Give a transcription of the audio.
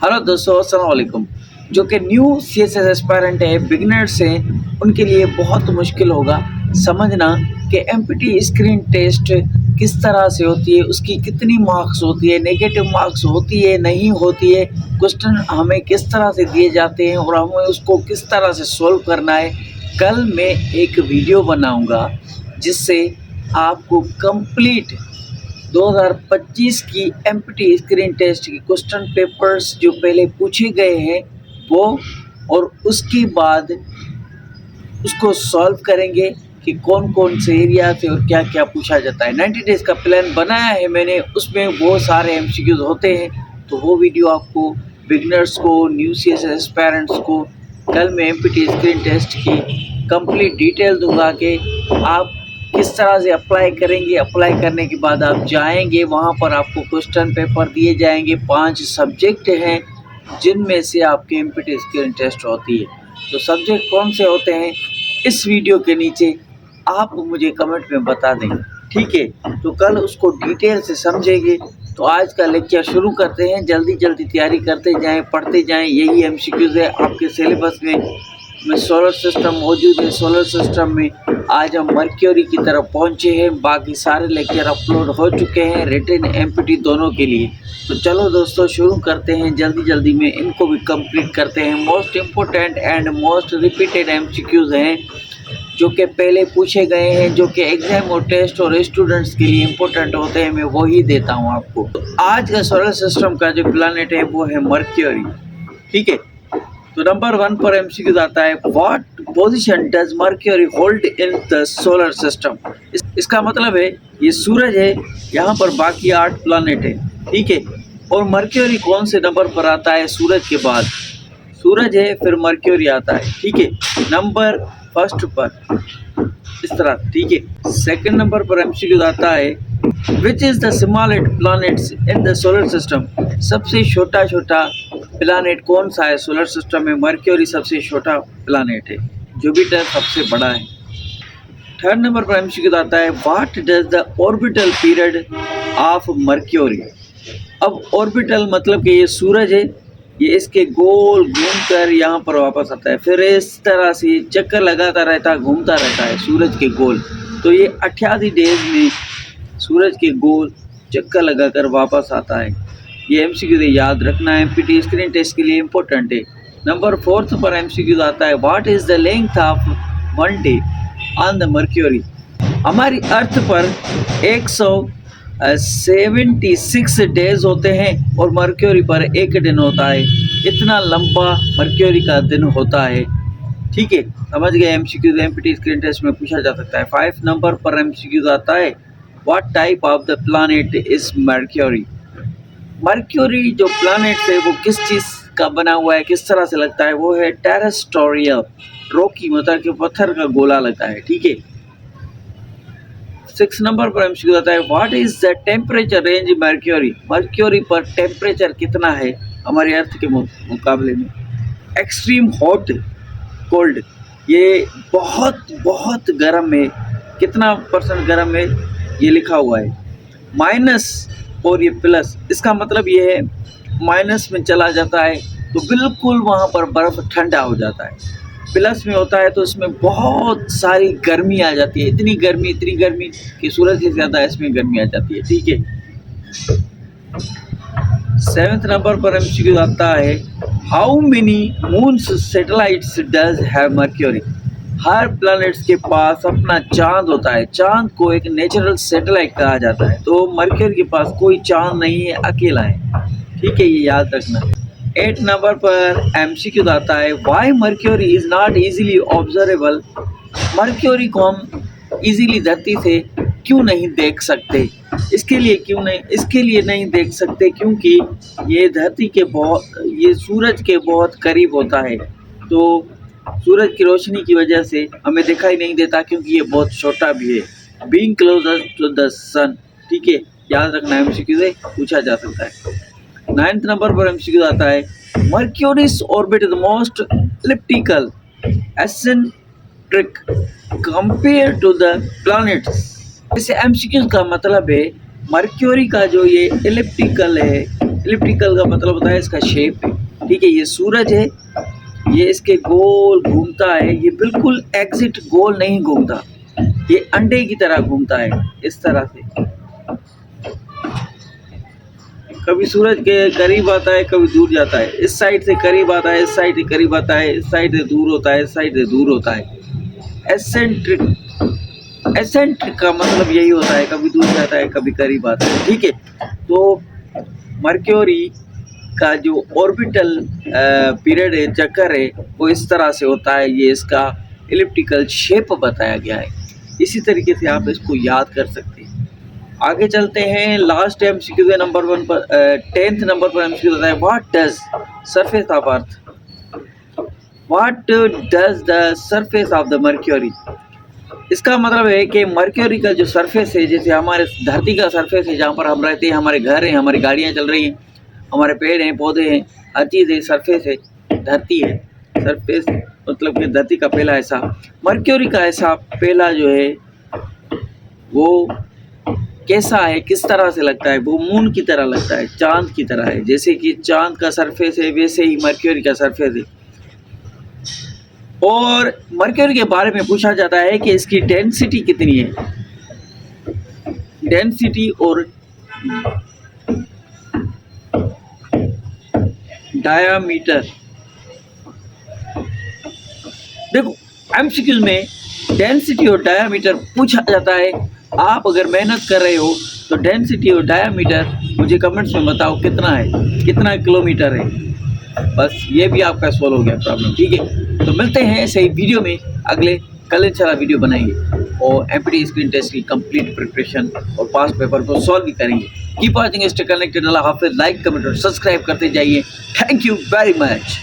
Hello दोस्तों, अस्सलाम वालेकुम। जो कि न्यू सीएसएस एस्पायरेंट है, बिगिनर्स हैं, उनके लिए बहुत मुश्किल होगा समझना कि एमपीटी स्क्रीन टेस्ट किस तरह से होती है, उसकी कितनी मार्क्स होती है, नेगेटिव मार्क्स होती है नहीं होती है, क्वेश्चन हमें किस तरह से दिए जाते हैं और हमें उसको किस तरह से सॉल्व करना है। कल मैं एक वीडियो बनाऊंगा जिससे आपको कंप्लीट 2025 की एमपीटी स्क्रीन टेस्ट की क्वेश्चन पेपर्स जो पहले पूछे गए हैं वो, और उसके बाद उसको सॉल्व करेंगे कि कौन कौन से एरिया से और क्या क्या पूछा जाता है। 90 डेज का प्लान बनाया है मैंने, उसमें बहुत सारे एमसीक्यूज होते हैं, तो वो वीडियो आपको बिगनर्स को, न्यू सीएसएस पेरेंट्स को कल मैं एमपीटी स्क्रीन टेस्ट की कंप्लीट डिटेल दूंगा कि आप किस तरह से अप्लाई करेंगे। अप्लाई करने के बाद आप जाएंगे, वहाँ पर आपको क्वेश्चन पेपर दिए जाएंगे। 5 सब्जेक्ट हैं जिनमें से आपके एमपीटी स्क्रीन टेस्ट होती है। तो सब्जेक्ट कौन से होते हैं इस वीडियो के नीचे आप मुझे कमेंट में बता देंगे, ठीक है? तो कल उसको डिटेल से समझेंगे। तो आज का लेक्चर शुरू करते हैं। जल्दी जल्दी तैयारी करते जाएं, पढ़ते जाएं। यही एमसीक्यूज है आपके सिलेबस में सोलर सिस्टम मौजूद है। सोलर सिस्टम में आज हम मर्क्यूरी की तरफ पहुंचे हैं। बाकी सारे लेक्चर अपलोड हो चुके हैं, रिटन एमपीटी दोनों के लिए। तो चलो दोस्तों शुरू करते हैं, जल्दी जल्दी में इनको भी कंप्लीट करते हैं। Most important and most repeated MCQs हैं जो कि पहले पूछे गए हैं, जो कि एग्जाम और टेस्ट और स्टूडेंट्स के लिए इम्पोर्टेंट होते हैं, मैं वही देता हूँ आपको। तो आज का सोलर सिस्टम का जो प्लैनेट है वो है मर्क्यूरी, ठीक है? तो नंबर 1 पर एमसीक्यू आता है, what position does mercury hold in the solar system. इसका मतलब है ये सूरज है, यहाँ पर बाकी 8 प्लैनेट है, ठीक है? और मर्क्यूरी कौन से नंबर पर आता है? सूरज के बाद सूरज है, फिर मर्क्यूरी आता है, ठीक है? नंबर फर्स्ट पर इस तरह, ठीक है? सेकंड नंबर पर एमसीक्यू आता है, which is the smallest planets in the solar system. सबसे छोटा प्लैनेट कौन सा है सोलर सिस्टम में? मर्क्यूरी सबसे छोटा प्लैनेट है, जुपिटर सबसे बड़ा है। थर्ड नंबर पर एमसीक्यू आता है, what does the orbital period of mercury. अब ऑर्बिटल मतलब कि ये सूरज है, ये इसके गोल घूमकर यहाँ पर वापस आता है, फिर इस तरह से चक्कर लगाता रहता है, घूमता रहता है सूरज के गोल। तो ये 88 डेज में सूरज के गोल चक्कर लगाकर वापस आता है। ये एमसीक्यू याद रखना है, एमपीटी स्क्रीन टेस्ट के लिए इम्पोर्टेंट है। नंबर 4 पर एमसीक्यू आता है, what is the length of one day on the mercury. हमारी अर्थ पर 176 डेज होते हैं और मर्क्यूरी पर 1 दिन होता है। इतना लंबा मर्क्यूरी का दिन होता है, ठीक है? समझ गए? एमसीक्यू एमपीटी स्क्रीन टेस्ट में पूछा जा सकता है। 5 नंबर पर एमसीक्यू आता है, what type of the planet is mercury. Mercury जो प्लैनेट है वो किस चीज़ का बना हुआ है, किस तरह से लगता है? वो है टेरेस्ट्रियल, रॉकी मतलब कि पत्थर का गोला लगता है, ठीक है? 6 नंबर पर एमसीक्यू आता है, what is the temperature range mercury. Mercury पर टेम्परेचर कितना है हमारे अर्थ के मुकाबले में? एक्सट्रीम हॉट, कोल्ड, ये बहुत बहुत गर्म है। कितना % गर्म है ये लिखा हुआ है, माइनस और ये प्लस। इसका मतलब ये है माइनस में चला जाता है तो बिल्कुल वहाँ पर बर्फ़ ठंडा हो जाता है, प्लस में होता है तो इसमें बहुत सारी गर्मी आ जाती है। इतनी गर्मी कि सूरज से ज़्यादा इसमें गर्मी आ जाती है, ठीक है? 7th नंबर पर एमसीक्यू आता है, how many moons satellites does have mercury. Her planets के पास अपना चांद होता है। चांद को एक नेचुरल सैटेलाइट कहा जाता है। तो मर्क्यूरी के पास कोई चांद नहीं है, अकेला है, ठीक है? ये याद रखना। 8 नंबर पर एमसीक्यू आता है, why mercury is not easily observable. Mercury को हम इजीली धरती से क्यों नहीं देख सकते? इसके लिए नहीं देख सकते क्योंकि ये धरती के ये सूरज के बहुत करीब होता है, तो सूरज की रोशनी की वजह से हमें दिखाई नहीं देता, क्योंकि ये बहुत छोटा भी है। बीइंग क्लोजर टू द सन, ठीक है? याद रखना, एमसीक्यू से पूछा जा सकता है। 9th नंबर पर एमसीक्यू आता है, Mercury's orbit is the most elliptical eccentric compare to the planets. इस एमसीक्यू का मतलब है मर्क्यूरी का जो ये एलिप्टिकल है, इलिप्टिकल का मतलब होता है इसका शेप है, ठीक है। ये सूरज है, ये इसके गोल घूमता है, ये बिल्कुल एग्जिट गोल नहीं घूमता, ये अंडे की तरह घूमता है इस तरह से। कभी सूरज के करीब आता है, कभी दूर जाता है, इस साइड से करीब आता है, इस साइड से करीब आता है, इस साइड से दूर होता है, इस साइड से दूर होता है। एसेंट्रिक, एसेंट्रिक का मतलब यही होता है, कभी दूर जाता है, कभी करीब आता है, ठीक है। तो मर्क्यूरी का जो ऑर्बिटल पीरियड है, चक्कर है, वो इस तरह से होता है। ये इसका इलिप्टिकल शेप बताया गया है। इसी तरीके से आप इसको याद कर सकते हैं। आगे चलते हैं, लास्ट एमसीक्यू है नंबर 1 पर, 10th नंबर पर एमसीक्यू होता है, what does surface of earth, what does the surface of the mercury. इसका मतलब है कि मर्क्यूरी का जो सरफेस है, जैसे हमारे धरती का सरफेस है, जहाँ पर हम रहते हैं, हमारे घर हैं, हमारी गाड़ियाँ चल रही हैं, हमारे पेड़ हैं, पौधे हैं, हर चीज़ है, सरफेस है, धरती है। सरफेस मतलब कि धरती का पहला हिस्सा, मर्क्यूरी का हिस्सा पहला जो है वो कैसा है, किस तरह से लगता है, वो मून की तरह लगता है, चांद की तरह है। जैसे कि चांद का सरफेस है, वैसे ही मर्क्यूरी का सरफेस है। और मर्क्यूरी के बारे में पूछा जाता है कि इसकी डेंसिटी कितनी है, डेंसिटी और डायामीटर। देखो एमसीक्यू में डेंसिटी और डायामीटर पूछा जाता है। आप अगर मेहनत कर रहे हो तो डेंसिटी और डायामीटर मुझे कमेंट्स में बताओ कितना है, कितना किलोमीटर है। बस ये भी आपका सॉल्व हो गया प्रॉब्लम, ठीक है। तो मिलते हैं ऐसे ही वीडियो में अगले, कल इंशाल्लाह वीडियो बनाएंगे और एमपीटी स्क्रीन टेस्ट की कंप्लीट प्रिपरेशन और पास पेपर को सॉल्व भी करेंगे। Keep watching, stay connected. अल्लाह हाफिज़। लाइक, कमेंट और सब्सक्राइब करते जाइए। Thank you very much.